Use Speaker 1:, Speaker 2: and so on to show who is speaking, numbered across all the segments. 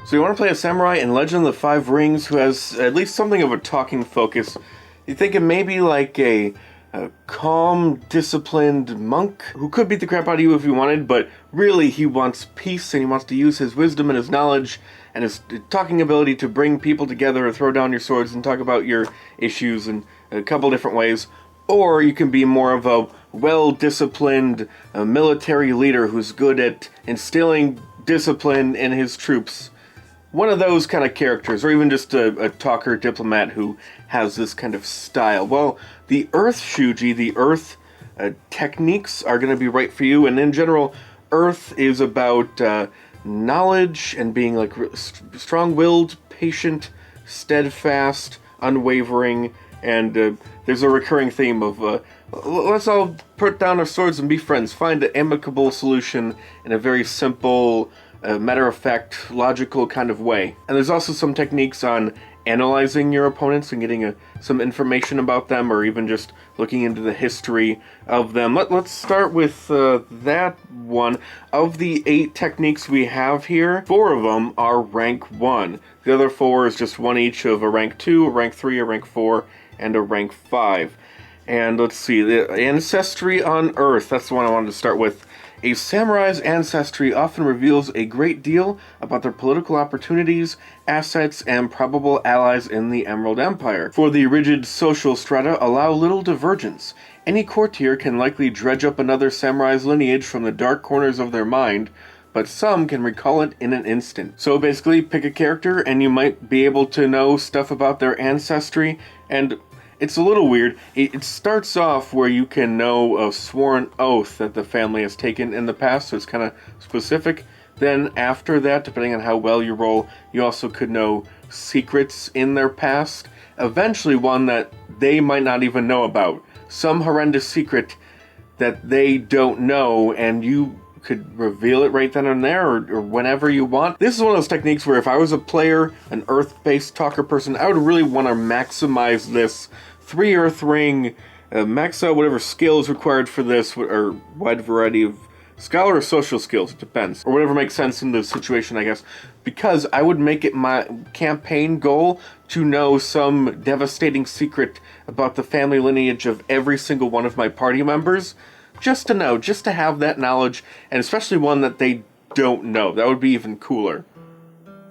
Speaker 1: So you want to play a samurai in Legend of the Five Rings who has at least something of a talking focus. You think it may be like a calm, disciplined monk who could beat the crap out of you if he wanted, but really he wants peace and he wants to use his wisdom and his knowledge and his talking ability to bring people together or throw down your swords and talk about your issues in a couple different ways. Or you can be more of a well-disciplined military leader who's good at instilling discipline in his troops. One of those kind of characters, or even just a talker diplomat who has this kind of style. Well, the Earth Shuji, the Earth techniques are going to be right for you, and in general, Earth is about knowledge and being like strong-willed, patient, steadfast, unwavering, and there's a recurring theme of let's all put down our swords and be friends. Find an amicable solution in a very simple, matter-of-fact, logical kind of way. And there's also some techniques on analyzing your opponents and getting some information about them, or even just looking into the history of them. Let's start with that one. Of the 8 techniques we have here, 4 of them are rank 1. The other 4 is just one each of a rank 2, a rank 3, a rank 4, and a rank 5. And let's see, the Ancestry on Earth, that's the one I wanted to start with. A samurai's ancestry often reveals a great deal about their political opportunities, assets, and probable allies in the Emerald Empire. For the rigid social strata allow little divergence. Any courtier can likely dredge up another samurai's lineage from the dark corners of their mind, but some can recall it in an instant. So basically, pick a character and you might be able to know stuff about their ancestry, and it's a little weird. It starts off where you can know a sworn oath that the family has taken in the past, so it's kind of specific. Then after that, depending on how well you roll, you also could know secrets in their past. Eventually one that they might not even know about. Some horrendous secret that they don't know, and you could reveal it right then and there, or whenever you want. This is one of those techniques where if I was a player, an Earth-based talker person, I would really want to maximize this 3 Earth Ring, max out whatever skills required for this, or wide variety of scholar or social skills, it depends. Or whatever makes sense in the situation, I guess. Because I would make it my campaign goal to know some devastating secret about the family lineage of every single one of my party members. Just to know, just to have that knowledge, and especially one that they don't know. That would be even cooler.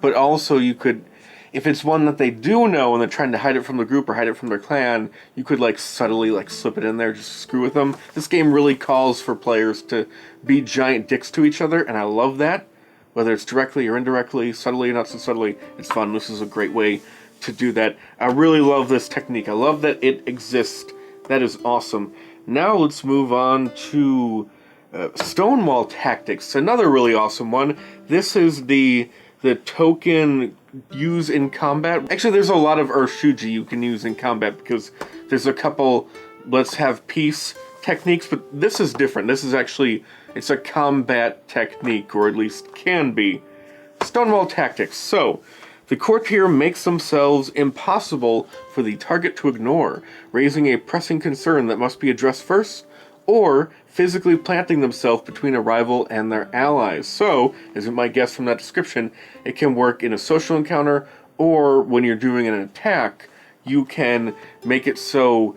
Speaker 1: But also you could, if it's one that they do know and they're trying to hide it from the group or hide it from their clan, you could like subtly like slip it in there, just screw with them. This game really calls for players to be giant dicks to each other, and I love that. Whether it's directly or indirectly, subtly or not so subtly, it's fun. This is a great way to do that. I really love this technique. I love that it exists. That is awesome. Now let's move on to Stonewall Tactics, another really awesome one. This is the token use in combat. Actually, there's a lot of Earth Shuji you can use in combat because there's a couple let's have peace techniques, but this is different. This is actually, it's a combat technique, or at least can be. Stonewall Tactics. So, the courtier makes themselves impossible for the target to ignore, raising a pressing concern that must be addressed first, or physically planting themselves between a rival and their allies. So, as you might guess from that description, it can work in a social encounter, or when you're doing an attack, you can make it so,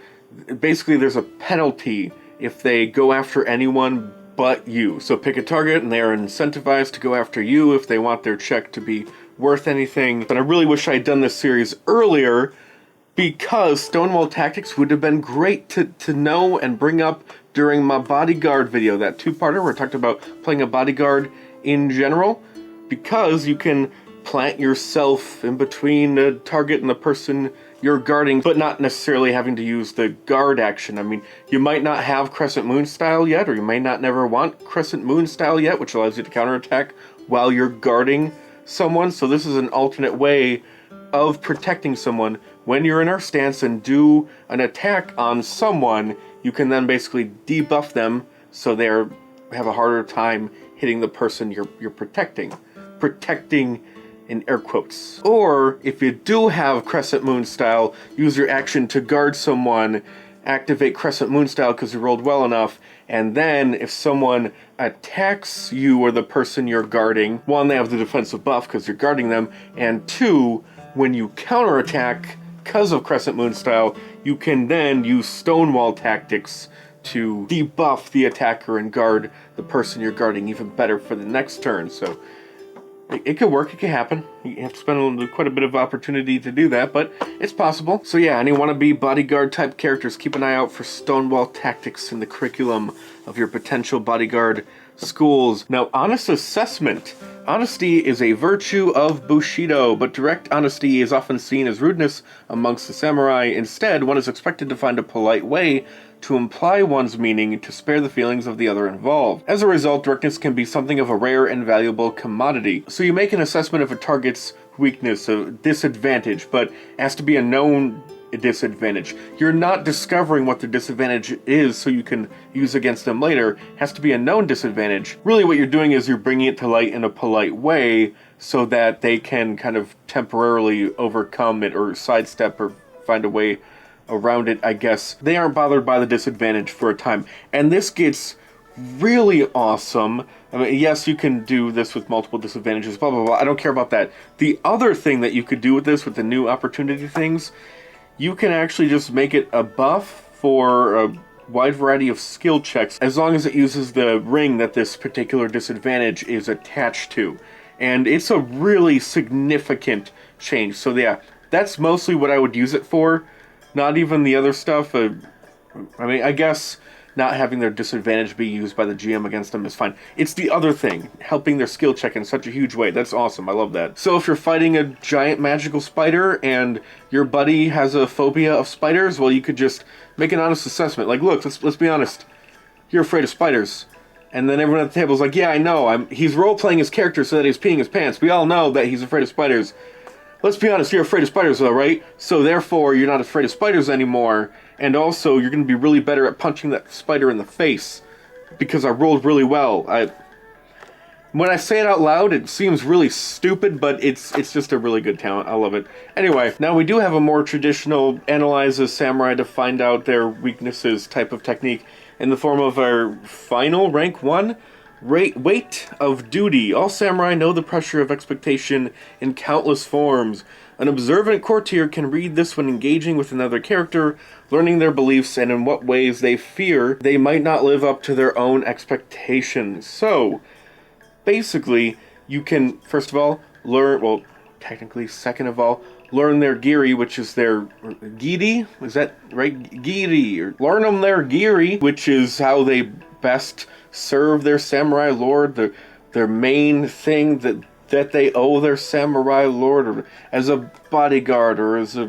Speaker 1: basically there's a penalty if they go after anyone but you. So pick a target and they are incentivized to go after you if they want their check to be worth anything. But I really wish I had done this series earlier, because Stonewall Tactics would have been great to know and bring up during my bodyguard video, that 2-parter where I talked about playing a bodyguard in general, because you can plant yourself in between the target and the person you're guarding, but not necessarily having to use the guard action. I mean, you might not have Crescent Moon style yet, or you may not never want Crescent Moon style yet, which allows you to counterattack while you're guarding someone. So this is an alternate way of protecting someone. When you're in our stance and do an attack on someone, you can then basically debuff them so they have a harder time hitting the person you're protecting. Protecting in air quotes. Or, if you do have Crescent Moon style, use your action to guard someone activate Crescent Moon style because you rolled well enough, and then if someone attacks you or the person you're guarding, one, they have the defensive buff because you're guarding them, and two, when you counterattack because of Crescent Moon style, you can then use Stonewall Tactics to debuff the attacker and guard the person you're guarding even better for the next turn. So it could work, it could happen. You have to spend quite a bit of opportunity to do that, but it's possible. So yeah, any wannabe bodyguard type characters, keep an eye out for Stonewall Tactics in the curriculum of your potential bodyguard schools. Now, honest assessment. Honesty is a virtue of Bushido, but direct honesty is often seen as rudeness amongst the samurai. Instead, one is expected to find a polite way to imply one's meaning to spare the feelings of the other involved. As a result, directness can be something of a rare and valuable commodity. So you make an assessment of a target's weakness, a disadvantage, but it has to be a known disadvantage. You're not discovering what their disadvantage is so you can use against them later. It has to be a known disadvantage. Really what you're doing is you're bringing it to light in a polite way so that they can kind of temporarily overcome it or sidestep or find a way around it, I guess. They aren't bothered by the disadvantage for a time. And this gets really awesome. I mean, yes, you can do this with multiple disadvantages, blah, blah, blah. I don't care about that. The other thing that you could do with this, with the new opportunity things, you can actually just make it a buff for a wide variety of skill checks as long as it uses the ring that this particular disadvantage is attached to. And it's a really significant change. So yeah, that's mostly what I would use it for. Not even the other stuff. I mean, I guess not having their disadvantage be used by the GM against them is fine. It's the other thing, helping their skill check in such a huge way. That's awesome. I love that. So if you're fighting a giant magical spider and your buddy has a phobia of spiders, well, you could just make an honest assessment. Like, look, let's be honest. You're afraid of spiders. And then everyone at the table is like, yeah, I know. He's role-playing his character so that he's peeing his pants. We all know that he's afraid of spiders. Let's be honest, you're afraid of spiders though, right? So therefore, you're not afraid of spiders anymore, and also, you're going to be really better at punching that spider in the face, because I rolled really well. When I say it out loud, it seems really stupid, but it's just a really good talent. I love it. Anyway, now we do have a more traditional analyze a samurai to find out their weaknesses type of technique in the form of our final rank 1. Weight of duty. All samurai know the pressure of expectation in countless forms. An observant courtier can read this when engaging with another character, learning their beliefs and in what ways they fear they might not live up to their own expectations. So, basically, you can, first of all, learn, well, technically, second of all, learn their giri, which is their giri? Is that right? Giri. Or learn them their giri, which is how they best serve their samurai lord, their main thing that they owe their samurai lord, or as a bodyguard, or as a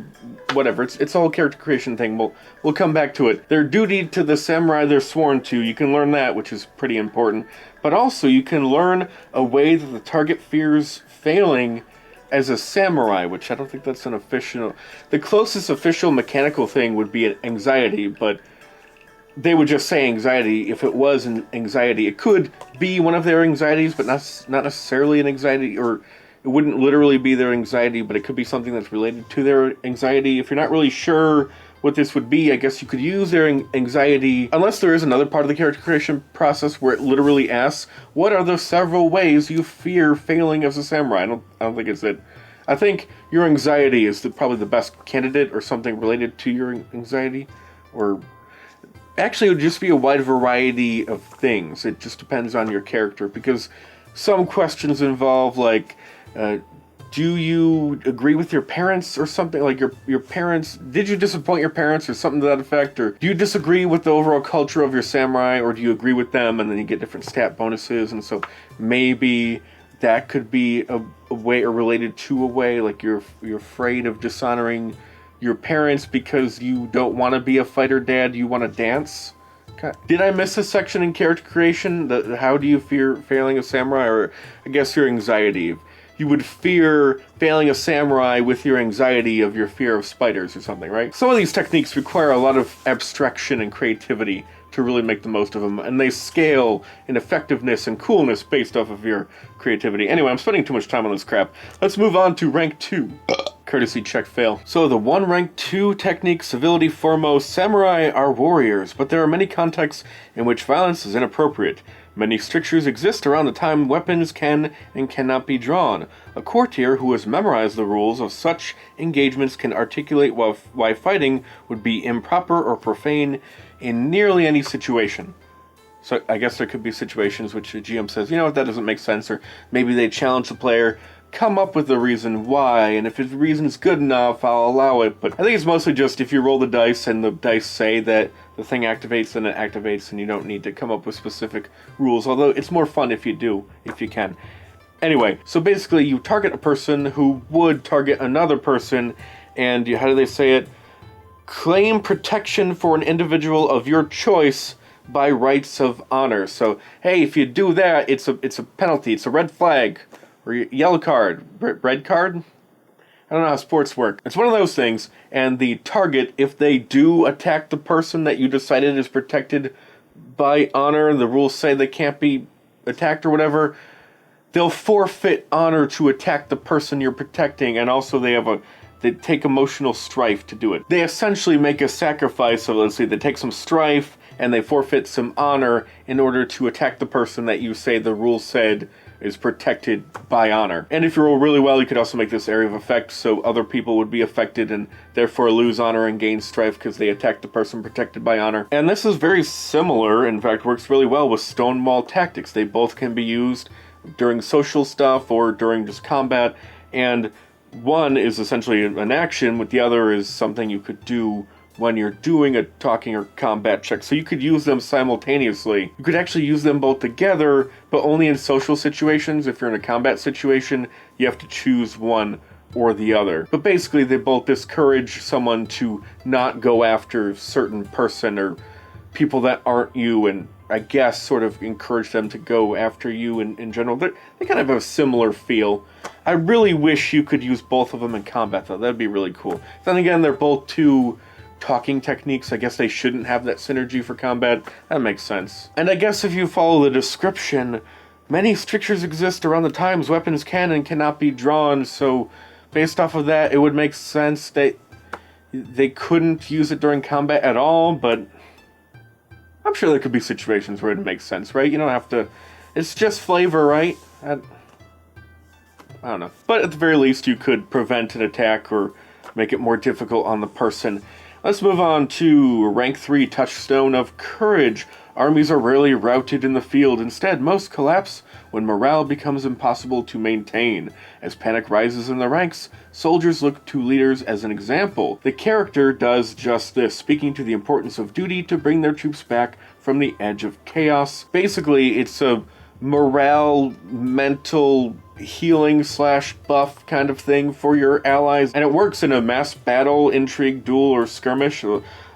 Speaker 1: whatever. It's a whole character creation thing. We'll come back to it. Their duty to the samurai they're sworn to. You can learn that, which is pretty important. But also, you can learn a way that the target fears failing as a samurai, which I don't think that's an official... The closest official mechanical thing would be an anxiety, but they would just say anxiety if it was an anxiety. It could be one of their anxieties, but not necessarily an anxiety, or it wouldn't literally be their anxiety, but it could be something that's related to their anxiety. If you're not really sure what this would be, I guess you could use their anxiety, unless there is another part of the character creation process where it literally asks, what are the several ways you fear failing as a samurai? I don't think it's it. I think your anxiety is probably the best candidate, or something related to your anxiety, or... Actually, it would just be a wide variety of things. It just depends on your character, because some questions involve, like, do you agree with your parents or something? Like, your parents, did you disappoint your parents or something to that effect? Or do you disagree with the overall culture of your samurai, or do you agree with them? And then you get different stat bonuses, and so maybe that could be a way, or related to a way, like you're afraid of dishonoring your parents because you don't want to be a fighter dad, you want to dance. Okay. Did I miss a section in character creation? How do you fear failing a samurai? Or I guess your anxiety. You would fear failing a samurai with your anxiety of your fear of spiders or something, right? Some of these techniques require a lot of abstraction and creativity to really make the most of them, and they scale in effectiveness and coolness based off of your creativity. Anyway, I'm spending too much time on this crap. Let's move on to rank 2. Courtesy check fail. So the 1 rank 2 technique, civility foremost, samurai are warriors, but there are many contexts in which violence is inappropriate. Many strictures exist around the time weapons can and cannot be drawn. A courtier who has memorized the rules of such engagements can articulate why fighting would be improper or profane in nearly any situation. So I guess there could be situations which a GM says, you know what, that doesn't make sense, or maybe they challenge the player, come up with the reason why, and if his reason's good enough, I'll allow it. But I think it's mostly just if you roll the dice and the dice say that the thing activates, then it activates, and you don't need to come up with specific rules, although it's more fun if you do, if you can. Anyway, so basically you target a person who would target another person, and how do they say it? Claim protection for an individual of your choice by rights of honor. So, hey, if you do that, it's a penalty, it's a red flag. Or yellow card, red card? I don't know how sports work. It's one of those things, and the target, if they do attack the person that you decided is protected by honor, the rules say they can't be attacked or whatever, they'll forfeit honor to attack the person you're protecting, and also they take emotional strife to do it. They essentially make a sacrifice, so let's say they take some strife, and they forfeit some honor in order to attack the person that you say the rules said is protected by honor. And if you roll really well, you could also make this area of effect so other people would be affected and therefore lose honor and gain strife because they attacked the person protected by honor. And this is very similar, in fact works really well with Stonewall Tactics. They both can be used during social stuff or during just combat, and one is essentially an action, with the other is something you could do when you're doing a talking or combat check. So you could use them simultaneously. You could actually use them both together, but only in social situations. If you're in a combat situation, you have to choose one or the other. But basically, they both discourage someone to not go after a certain person or people that aren't you, and I guess sort of encourage them to go after you in general. They kind of have a similar feel. I really wish you could use both of them in combat, though. That'd be really cool. Then again, they're both two talking techniques. I guess they shouldn't have that synergy for combat. That makes sense. And I guess if you follow the description, many strictures exist around the times weapons can and cannot be drawn, so based off of that, it would make sense that they couldn't use it during combat at all, but I'm sure there could be situations where it makes sense, right? You don't have to... It's just flavor, right? I don't know. But at the very least, you could prevent an attack or make it more difficult on the person. Let's move on to rank 3, Touchstone of Courage. Armies are rarely routed in the field. Instead, most collapse when morale becomes impossible to maintain. As panic rises in the ranks, soldiers look to leaders as an example. The character does just this, speaking to the importance of duty to bring their troops back from the edge of chaos. Basically, it's a morale, mental healing / buff kind of thing for your allies, and it works in a mass battle, intrigue, duel, or skirmish.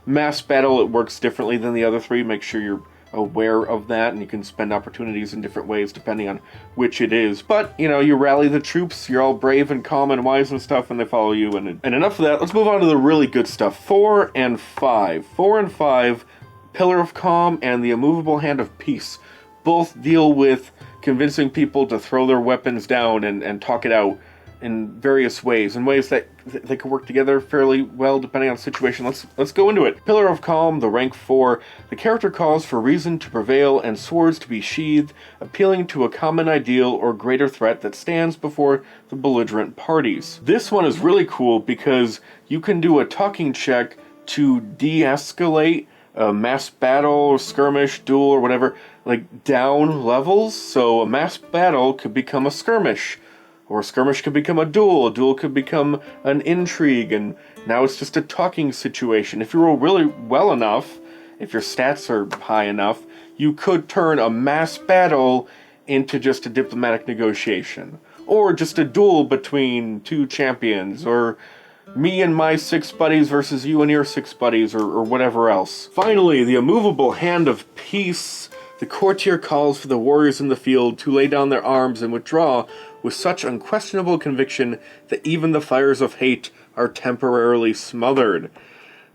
Speaker 1: Mass battle, it works differently than the other three. Make sure you're aware of that, and you can spend opportunities in different ways depending on which it is. But, you know, you rally the troops, you're all brave and calm and wise and stuff, and they follow you, and enough of that. Let's move on to the really good stuff. 4 and 5. 4 and 5, Pillar of Calm and the Immovable Hand of Peace. Both deal with convincing people to throw their weapons down and talk it out in various ways, in ways that they can work together fairly well depending on the situation. Let's go into it. Pillar of Calm, the rank 4. The character calls for reason to prevail and swords to be sheathed, appealing to a common ideal or greater threat that stands before the belligerent parties. This one is really cool because you can do a talking check to de-escalate a mass battle, skirmish, duel, or whatever, like down levels. So a mass battle could become a skirmish, or a skirmish could become a duel could become an intrigue, and now it's just a talking situation. If you roll really well enough, if your stats are high enough, you could turn a mass battle into just a diplomatic negotiation, or just a duel between two champions, or me and my 6 buddies versus you and your 6 buddies, or whatever else. Finally, the Immovable Hand of Peace. The courtier calls for the warriors in the field to lay down their arms and withdraw with such unquestionable conviction that even the fires of hate are temporarily smothered.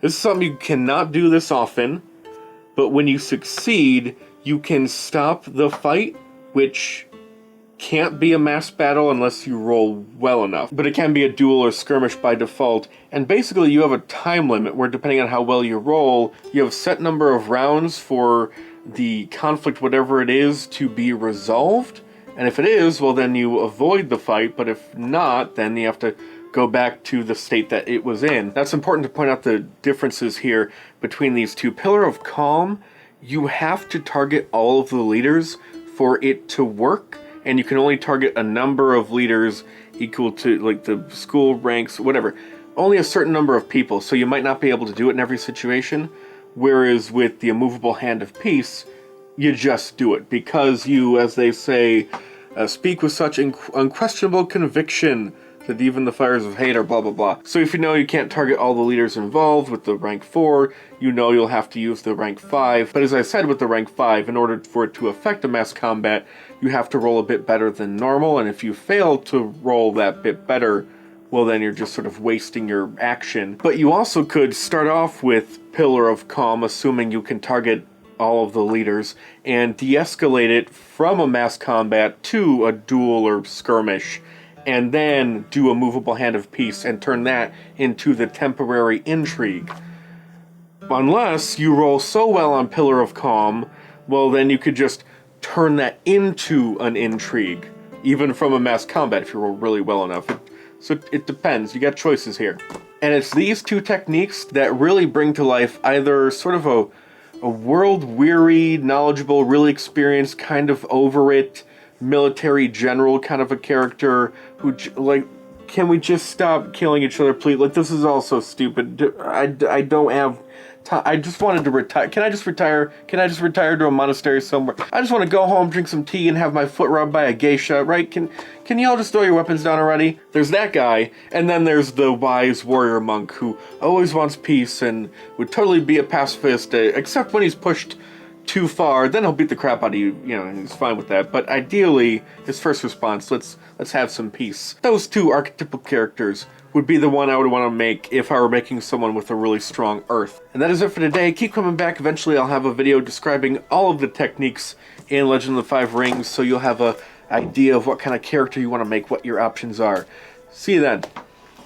Speaker 1: This is something you cannot do this often, but when you succeed, you can stop the fight, which can't be a mass battle unless you roll well enough, but it can be a duel or skirmish by default, and basically you have a time limit where, depending on how well you roll, you have a set number of rounds for the conflict, whatever it is, to be resolved, and if it is, well, then you avoid the fight, but if not, then you have to go back to the state that it was in. That's important to point out the differences here between these two. Pillar of Calm, you have to target all of the leaders for it to work, and you can only target a number of leaders equal to, like, the school ranks, whatever. Only a certain number of people, so you might not be able to do it in every situation, whereas with the Immovable Hand of Peace, you just do it, because you, as they say, speak with such unquestionable conviction that even the fires of hate are blah blah blah. So if you know you can't target all the leaders involved with the rank 4, you know you'll have to use the rank 5. But as I said, with the rank 5, in order for it to affect a mass combat, you have to roll a bit better than normal, and if you fail to roll that bit better, well, then you're just sort of wasting your action. But you also could start off with Pillar of Calm, assuming you can target all of the leaders, and de-escalate it from a mass combat to a duel or skirmish, and then do a Movable Hand of Peace and turn that into the temporary intrigue. Unless you roll so well on Pillar of Calm, well, then you could just turn that into an intrigue, even from a mass combat if you roll really well enough. So it depends. You got choices here. And it's these two techniques that really bring to life either sort of a world-weary, knowledgeable, really experienced, kind of over it, military general kind of a character who, like, can we just stop killing each other, please? Like, this is all so stupid. I don't have time. I just wanted to retire. Can I just retire? Can I just retire to a monastery somewhere? I just want to go home, drink some tea, and have my foot rubbed by a geisha, right? Can y'all just throw your weapons down already? There's that guy, and then there's the wise warrior monk who always wants peace and would totally be a pacifist, except when he's pushed too far, then he'll beat the crap out of you, and he's fine with that. But ideally, his first response, let's have some peace. Those two archetypal characters would be the one I would want to make if I were making someone with a really strong earth. And that is it for today. Keep coming back. Eventually I'll have a video describing all of the techniques in Legend of the Five Rings, so you'll have an idea of what kind of character you want to make, what your options are. See you then.